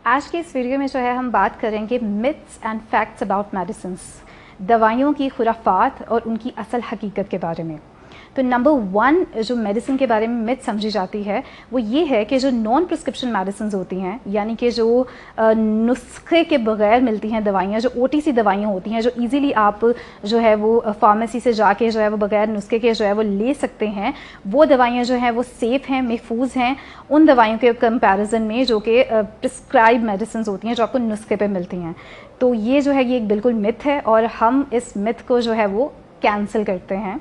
आज के इस वीडियो में जो है हम बात करेंगे myths and facts about medicines, दवाइयों की खुराफात और उनकी असल हकीकत के बारे में। तो नंबर 1 जो मेडिसिन के बारे में मिथ समझी जाती है वो ये है कि जो नॉन प्रिस्क्रिप्शन मेडिसिन होती हैं, यानी कि जो नुस्खे के बगैर मिलती हैं दवाइयाँ, जो OTC दवाइयाँ होती हैं, जो इजीली आप जो है वो फार्मेसी से जाके जो है वो बगैर नुस्खे के जो है वो ले सकते हैं, वो दवाइयाँ जो हैं वो सेफ़ हैं, महफूज हैं उन दवाइयों के कंपैरिजन में जो कि प्रिस्क्राइब मेडिसिन होती हैं, जो आपको नुस्खे पे मिलती हैं। तो ये जो है ये एक बिल्कुल मिथ है और हम इस मिथ को जो है वो कैंसिल करते हैं।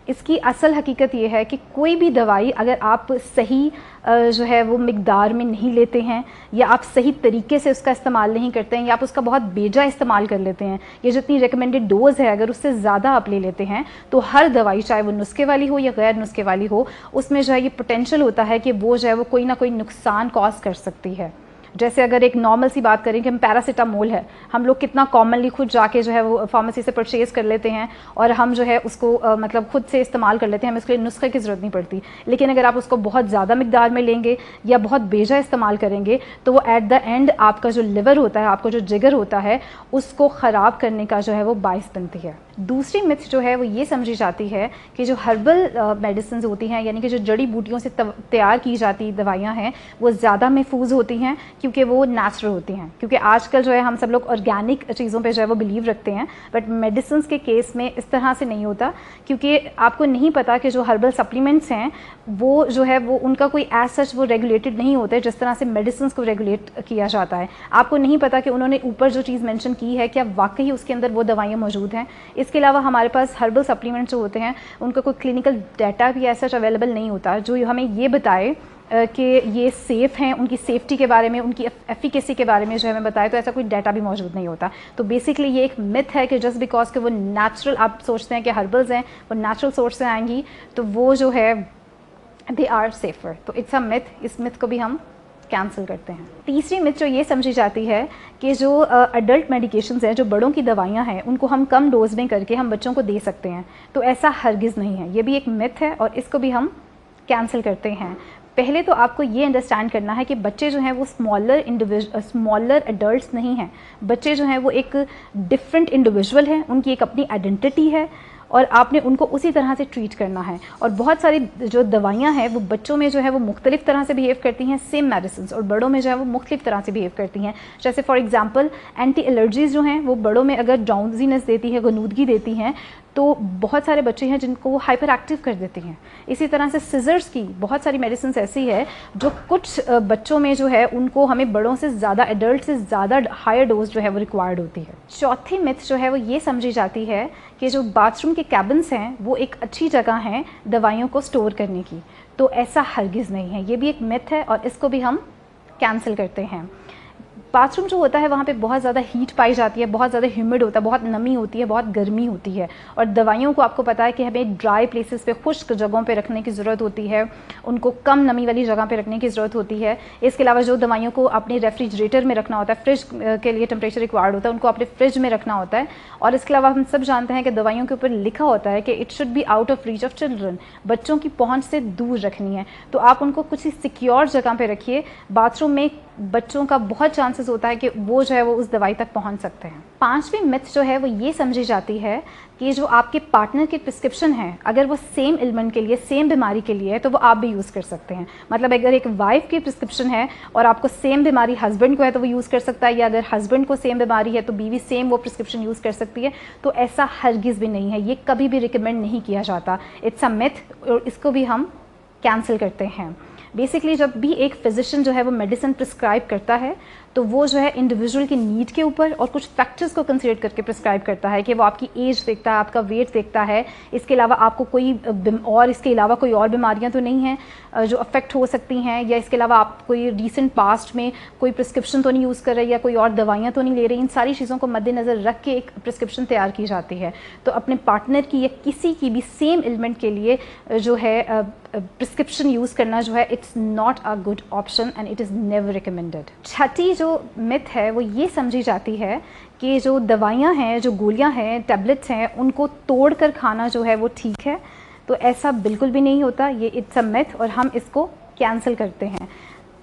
इसकी असल हकीकत ये है कि कोई भी दवाई अगर आप सही जो है वो मिकदार में नहीं लेते हैं, या आप सही तरीके से उसका इस्तेमाल नहीं करते हैं, या आप उसका बहुत बेजा इस्तेमाल कर लेते हैं, ये जितनी रिकमेंडेड डोज़ है अगर उससे ज़्यादा आप ले लेते हैं, तो हर दवाई चाहे वो नुस्खे वाली हो या गैर नुस्खे वाली हो, उसमें जो है ये पोटेंशियल होता है कि वो जो है वो कोई ना कोई नुकसान कॉज कर सकती है। जैसे अगर एक नॉर्मल सी बात करें कि हम पैरासीटामोल है, हम लोग कितना कॉमनली खुद जाके जो है वो फार्मेसी से परचेज़ कर लेते हैं और हम जो है उसको मतलब खुद से इस्तेमाल कर लेते हैं, हमें उसके लिए नुस्खे की ज़रूरत नहीं पड़ती। लेकिन अगर आप उसको बहुत ज़्यादा मिकदार में लेंगे या बहुत बेजा इस्तेमाल करेंगे तो वो एट द एंड आपका जो लिवर होता है, आपका जो जिगर होता है, उसको ख़राब करने का जो है वो बाइस बनती है। दूसरी मिथ जो है वो ये समझी जाती है कि जो हर्बल मेडिसिन होती हैं, यानी कि जो जड़ी बूटियों से तैयार की जाती दवाइयाँ हैं, वो ज़्यादा महफूज होती हैं क्योंकि वो नेचुरल होती हैं। क्योंकि आजकल जो है हम सब लोग ऑर्गेनिक चीज़ों पे जो है वो बिलीव रखते हैं, बट मेडिसिन के केस में इस तरह से नहीं होता, क्योंकि आपको नहीं पता कि जो हर्बल सप्लीमेंट्स हैं वो जो है वो उनका कोई एज सच वो रेगुलेटेड नहीं होता है जिस तरह से मेडिसिन को रेगुलेट किया जाता है। आपको नहीं पता कि उन्होंने ऊपर जो चीज़ मेंशन की है क्या वाकई उसके अंदर वो दवाइयाँ मौजूद हैं। इसके अलावा हमारे पास हर्बल सप्लीमेंट्स जो होते हैं उनका कोई क्लिनिकल डाटा भी ऐसा अवेलेबल नहीं होता जो हमें ये बताए कि ये सेफ़ हैं, उनकी सेफ्टी के बारे में, उनकी एफिकेसी के बारे में जो हमें बताए, तो ऐसा कोई डाटा भी मौजूद नहीं होता। तो बेसिकली ये एक मिथ है कि जस्ट बिकॉज कि वो नेचुरल, आप सोचते हैं कि हर्बल्स हैं वो नेचुरल सोर्स से आएंगी तो वो जो है दे आर सेफर। तो इट्स अ मिथ, इस मिथ को भी हम कैंसिल करते हैं। तीसरी मिथ जो ये समझी जाती है कि जो अडल्ट मेडिकेशंस हैं, जो बड़ों की दवाइयाँ हैं, उनको हम कम डोज में करके हम बच्चों को दे सकते हैं। तो ऐसा हरगिज़ नहीं है, ये भी एक मिथ है और इसको भी हम कैंसिल करते हैं। पहले तो आपको ये अंडरस्टैंड करना है कि बच्चे जो हैं वो स्मॉलर एडल्ट्स नहीं हैं। बच्चे जो हैं वो एक डिफरेंट इंडिविजुअल हैं, उनकी एक अपनी आइडेंटिटी है और आपने उनको उसी तरह से ट्रीट करना है। और बहुत सारी जो दवाइयाँ हैं वो बच्चों में जो है वो मुख्तलिफ तरह से बिहेव करती हैं सेम मेडिसिन, और बड़ों में जो है वो मुख्तलिफ तरह से बिहेव करती हैं। जैसे फॉर एग्जांपल एंटी एलर्जीज़ जो हैं वो बड़ों में अगर ड्राउजीनेस देती है, गनूदगी देती हैं, तो बहुत सारे बच्चे हैं जिनको वो हाइपर एक्टिव कर देती हैं। इसी तरह से सिजर्स की बहुत सारी मेडिसिन ऐसी है जो कुछ बच्चों में जो है उनको हमें बड़ों से ज़्यादा, एडल्ट से ज़्यादा हायर डोज जो है वो रिक्वायर्ड होती है। चौथी मिथ जो है वो ये समझी जाती है कि जो बाथरूम के कैबिन्स हैं वो एक अच्छी जगह हैं दवाइयों को स्टोर करने की। तो ऐसा हरगिज़ नहीं है, ये भी एक मिथ है और इसको भी हम कैंसिल करते हैं। बाथरूम जो होता है वहाँ पे बहुत ज़्यादा हीट पाई जाती है, बहुत ज़्यादा ह्यूमिड होता है, बहुत नमी होती है, बहुत गर्मी होती है, और दवाइयों को आपको पता है कि हमें ड्राई प्लेसेस पे, खुश्क जगहों पे रखने की ज़रूरत होती है, उनको कम नमी वाली जगह पे रखने की ज़रूरत होती है। इसके अलावा जो दवाइयों को अपने रेफ्रिजरेटर में रखना होता है, फ्रिज के लिए टेम्परेचर रिक्वायर्ड होता है, उनको अपने फ्रिज में रखना होता है। और इसके अलावा हम सब जानते हैं कि दवाइयों के ऊपर लिखा होता है कि it should be out of reach of children, बच्चों की पहुँच से दूर रखनी है। तो आप उनको कुछ सिक्योर जगह पर रखिए। बाथरूम में बच्चों का बहुत चांसेस होता है कि वो जो है वो उस दवाई तक पहुंच सकते हैं। पांचवी मिथ जो है वो ये समझी जाती है कि जो आपके पार्टनर की प्रिस्क्रिप्शन है अगर वो सेम एलिमेंट के लिए, सेम बीमारी के लिए है, तो वो आप भी यूज़ कर सकते हैं। मतलब अगर एक वाइफ की प्रिस्क्रिप्शन है और आपको सेम बीमारी हस्बैंड को है तो वो यूज़ कर सकता है, या अगर हस्बैंड को सेम बीमारी है तो बीवी सेम वो प्रिस्क्रिप्शन यूज़ कर सकती है। तो ऐसा हरगिज़ भी नहीं है, ये कभी भी रिकमेंड नहीं किया जाता। इट्स अ मिथ और इसको भी हम कैंसिल करते हैं। बेसिकली जब भी एक फिजिशियन जो है वो मेडिसिन प्रिस्क्राइब करता है तो वो जो है इंडिविजुअल की नीड के ऊपर और कुछ फैक्टर्स को कंसीडर करके प्रिस्क्राइब करता है कि वो आपकी एज देखता है, आपका वेट देखता है, इसके अलावा आपको कोई और इसके अलावा कोई और बीमारियां तो नहीं हैं जो अफेक्ट हो सकती हैं, या इसके अलावा आप कोई रीसेंट पास्ट में कोई प्रिस्क्रिप्शन तो नहीं यूज़ कर रहे या कोई और दवाइयाँ तो नहीं ले रही। इन सारी चीज़ों को मद्देनज़र रख के एक प्रिस्क्रिप्शन तैयार की जाती है। तो अपने पार्टनर की या किसी की भी सेम एलिमेंट के लिए जो है प्रिस्क्रिप्शन यूज़ करना जो है it's not a good option and it is never recommended. छठी जो मिथ है वो ये समझी जाती है कि जो दवाइयाँ हैं, जो गोलियाँ हैं, टैबलेट्स हैं, उनको तोड़ कर खाना जो है वो ठीक है। तो ऐसा बिल्कुल भी नहीं होता, ये इट्स अ मिथ और हम इसको कैंसिल करते हैं।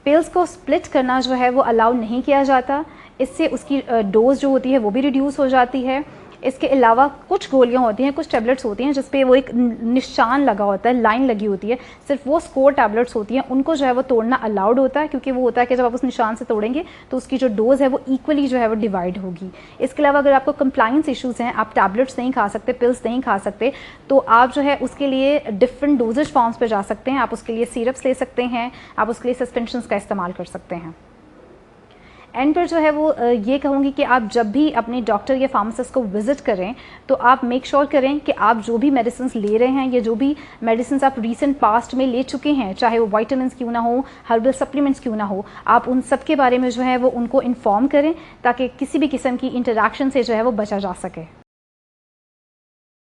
پلس کو سپلٹ کرنا جو ہے وہ الاؤ نہیں کیا جاتا، اس سے اس کی ڈوز جو ہوتی ہے وہ بھی ریڈیوس ہو جاتی ہے. اس کے علاوہ کچھ گولیاں ہوتی ہیں، کچھ ٹیبلٹس ہوتی ہیں جس پہ وہ ایک نشان لگا ہوتا ہے، لائن لگی ہوتی ہے، صرف وہ اسکور ٹیبلٹس ہوتی ہیں، ان کو جو ہے وہ توڑنا الاؤڈ ہوتا ہے، کیونکہ وہ ہوتا ہے کہ جب آپ اس نشان سے توڑیں گے تو اس کی جو ڈوز ہے وہ ایکولی جو ہے وہ ڈیوائڈ ہوگی. اس کے علاوہ اگر آپ کو کمپلائنس ایشوز ہیں، آپ ٹیبلٹس نہیں کھا سکتے، پلس نہیں کھا سکتے، تو آپ جو ہے اس کے لیے ڈفرینٹ ڈوزج فارمس پہ جا سکتے ہیں. آپ اس کے لیے سیرپس لے سکتے ہیں، آپ اس کے لیے سسپینشنس کا استعمال کر سکتے ہیں. اینڈ پر جو ہے وہ یہ کہوں گی کہ آپ جب بھی اپنے ڈاکٹر یا فارماسسٹ کو وزٹ کریں تو آپ میک شیور کریں کہ آپ جو بھی میڈیسنس لے رہے ہیں یا جو بھی میڈیسنس آپ ریسنٹ پاسٹ میں لے چکے ہیں، چاہے وہ وائٹامنس کیوں نہ ہو، ہربل سپلیمنٹس کیوں نہ ہو، آپ ان سب کے بارے میں جو ہے وہ ان کو انفارم کریں تاکہ کسی بھی قسم کی انٹریکشن سے جو ہے وہ بچا جا سکے.